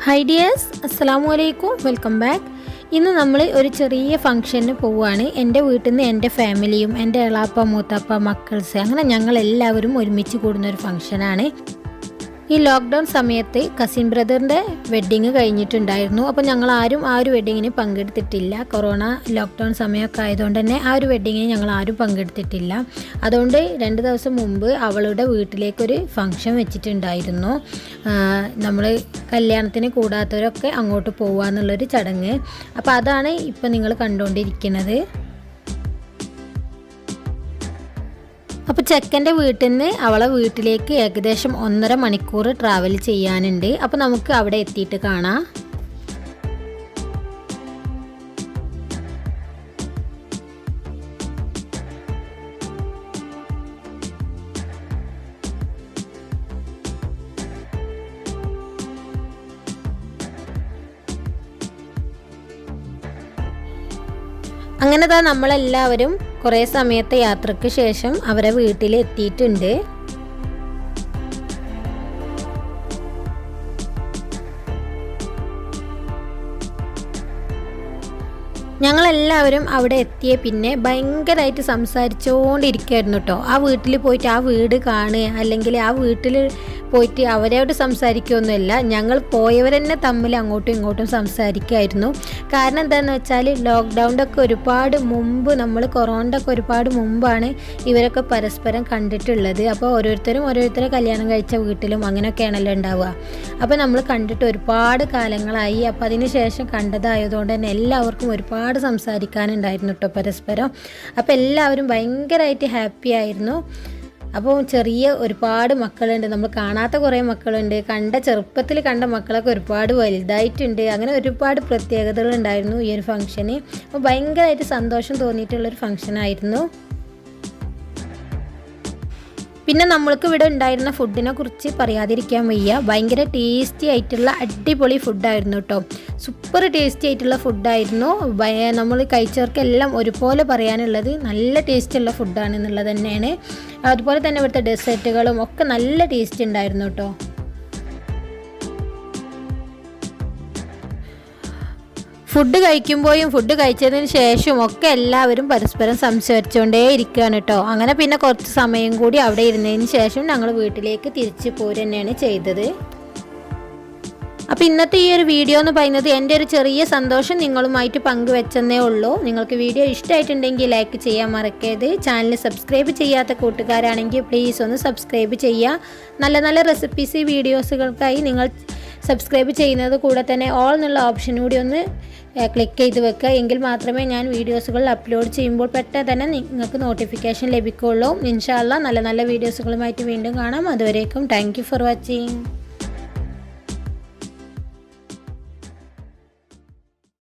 Hi dears, Assalamu alaikum, welcome back. ഇന്ന് നമ്മൾ ഒരു ചെറിയ ഫംഗ്ഷന് പോവുകയാണ്. എൻ്റെ വീട്ടിൽ നിന്ന് എൻ്റെ ഫാമിലിയും എൻ്റെ എളാപ്പ മൂത്തപ്പ മക്കൾസ് അങ്ങനെ ഞങ്ങൾ എല്ലാവരും ഒരുമിച്ച് കൂടുന്ന ഒരു ഫംഗ്ഷനാണ്. ഈ ലോക്ക്ഡൗൺ സമയത്ത് കസിൻ ബ്രദറിൻ്റെ വെഡ്ഡിങ് കഴിഞ്ഞിട്ടുണ്ടായിരുന്നു. അപ്പോൾ ഞങ്ങൾ ആരും ആ ഒരു വെഡ്ഡിങ്ങിന് പങ്കെടുത്തിട്ടില്ല. കൊറോണ ലോക്ക്ഡൗൺ സമയമൊക്കെ ആയതുകൊണ്ട് തന്നെ ആ ഒരു വെഡ്ഡിങ്ങിന് ഞങ്ങൾ ആരും പങ്കെടുത്തിട്ടില്ല. അതുകൊണ്ട് 2 ദിവസം മുമ്പ് അവളുടെ വീട്ടിലേക്കൊരു ഫംഗ്ഷൻ വെച്ചിട്ടുണ്ടായിരുന്നു. നമ്മൾ കല്യാണത്തിന് കൂടാത്തവരൊക്കെ അങ്ങോട്ട് പോകുക എന്നുള്ളൊരു ചടങ്ങ്. അപ്പോൾ അതാണ് ഇപ്പോൾ നിങ്ങൾ കണ്ടുകൊണ്ടിരിക്കുന്നത്. അപ്പോൾ ചെക്കൻ്റെ വീട്ടിൽ നിന്ന് അവളെ വീട്ടിലേക്ക് ഏകദേശം 1.5 മണിക്കൂർ ട്രാവൽ ചെയ്യാനുണ്ട്. അപ്പോൾ നമുക്ക് അവിടെ എത്തിയിട്ട് കാണാം. അങ്ങനെ നമ്മളെല്ലാവരും കുറേ സമയത്തെ യാത്രയ്ക്ക് ശേഷം അവരെ വീട്ടിൽ എത്തിയിട്ടുണ്ട്. ഞങ്ങളെല്ലാവരും അവിടെ എത്തിയ പിന്നെ ഭയങ്കരമായിട്ട് സംസാരിച്ചുകൊണ്ടിരിക്കുകയായിരുന്നു കേട്ടോ. ആ വീട്ടിൽ പോയിട്ട് ആ വീട് കാണുക അല്ലെങ്കിൽ ആ വീട്ടിൽ പോയിട്ട് അവരോട് സംസാരിക്കുകയൊന്നുമില്ല. ഞങ്ങൾ പോയവരെന്നെ തമ്മിൽ അങ്ങോട്ടും ഇങ്ങോട്ടും സംസാരിക്കുമായിരുന്നു. കാരണം എന്താണെന്ന് വെച്ചാൽ ലോക്ക്ഡൗണിൻ്റെ ഒക്കെ ഒരുപാട് മുമ്പ്, നമ്മൾ കൊറോണയുടെ ഒക്കെ ഒരുപാട് മുമ്പാണ് ഇവരൊക്കെ പരസ്പരം കണ്ടിട്ടുള്ളത്. അപ്പോൾ ഓരോരുത്തരെ കല്യാണം കഴിച്ച വീട്ടിലും അങ്ങനെയൊക്കെയാണല്ലോ ഉണ്ടാവുക. അപ്പോൾ നമ്മൾ കണ്ടിട്ട് ഒരുപാട് കാലങ്ങളായി. അപ്പോൾ അതിന് ശേഷം കണ്ടതായതുകൊണ്ട് തന്നെ എല്ലാവർക്കും ഒരുപാട് സംസാരിക്കാനുണ്ടായിരുന്നു കേട്ടോ പരസ്പരം. അപ്പോൾ എല്ലാവരും ഭയങ്കരമായിട്ട് ഹാപ്പി ആയിരുന്നു. അപ്പോൾ ഒരുപാട് മക്കളുണ്ട്, നമ്മൾ കാണാത്ത കുറേ മക്കളുണ്ട്, ചെറുപ്പത്തിൽ കണ്ട മക്കളൊക്കെ ഒരുപാട് വലുതായിട്ടുണ്ട്. അങ്ങനെ ഒരുപാട് പ്രത്യേകതകളുണ്ടായിരുന്നു ഈ ഒരു ഫംഗ്ഷന്. അപ്പോൾ ഭയങ്കരമായിട്ട് സന്തോഷം തോന്നിയിട്ടുള്ളൊരു ഫംഗ്ഷനായിരുന്നു. പിന്നെ നമ്മൾക്ക് ഇവിടെ ഉണ്ടായിരുന്ന ഫുഡിനെ കുറിച്ച് പറയാതിരിക്കാൻ വയ്യ. ഭയങ്കര ടേസ്റ്റി ആയിട്ടുള്ള അടിപൊളി ഫുഡായിരുന്നു കേട്ടോ. സൂപ്പർ ടേസ്റ്റി ആയിട്ടുള്ള ഫുഡായിരുന്നു. നമ്മൾ കഴിച്ചവർക്കെല്ലാം ഒരുപോലെ പറയാനുള്ളത് നല്ല ടേസ്റ്റുള്ള ഫുഡാണെന്നുള്ളത് തന്നെയാണ്. അതുപോലെ തന്നെ ഇവിടുത്തെ ഡെസേർട്ടുകളും ഒക്കെ നല്ല ടേസ്റ്റ് ഉണ്ടായിരുന്നു കേട്ടോ. ഫുഡ് കഴിക്കുമ്പോഴും ഫുഡ് കഴിച്ചതിന് ശേഷവും ഒക്കെ എല്ലാവരും പരസ്പരം സംസാരിച്ചുകൊണ്ടേ ഇരിക്കുകയാണ് കേട്ടോ. അങ്ങനെ പിന്നെ കുറച്ച് സമയം കൂടി അവിടെ ഇരുന്നതിന് ശേഷം ഞങ്ങൾ വീട്ടിലേക്ക് തിരിച്ചു പോരുക തന്നെയാണ് ചെയ്തത്. അപ്പോൾ ഇന്നത്തെ ഈ ഒരു വീഡിയോ എന്ന് പറയുന്നത് എൻ്റെ ഒരു ചെറിയ സന്തോഷം നിങ്ങളുമായിട്ട് പങ്കുവെച്ചെന്നേ ഉള്ളൂ. നിങ്ങൾക്ക് വീഡിയോ ഇഷ്ടമായിട്ടുണ്ടെങ്കിൽ ലൈക്ക് ചെയ്യാൻ മറക്കരുത്. ചാനൽ സബ്സ്ക്രൈബ് ചെയ്യാത്ത കൂട്ടുകാരാണെങ്കിൽ പ്ലീസ് ഒന്ന് സബ്സ്ക്രൈബ് ചെയ്യുക. നല്ല നല്ല റെസിപ്പീസ് വീഡിയോസുകൾക്കായി നിങ്ങൾ സബ്സ്ക്രൈബ് ചെയ്യുന്നത് കൂടെ തന്നെ ഓൾ എന്നുള്ള ഓപ്ഷൻ കൂടി ഒന്ന് ക്ലിക്ക് ചെയ്ത് വെക്കുക. എങ്കിൽ മാത്രമേ ഞാൻ വീഡിയോസുകൾ അപ്ലോഡ് ചെയ്യുമ്പോൾ പെട്ടെന്ന് തന്നെ നിങ്ങൾക്ക് നോട്ടിഫിക്കേഷൻ ലഭിക്കുകയുള്ളൂ. ഇൻഷാ അല്ലാഹ് നല്ല നല്ല വീഡിയോസുകളുമായിട്ട് വീണ്ടും കാണാം. അതുവരേക്കും താങ്ക് യു ഫോർ വാച്ചിങ്.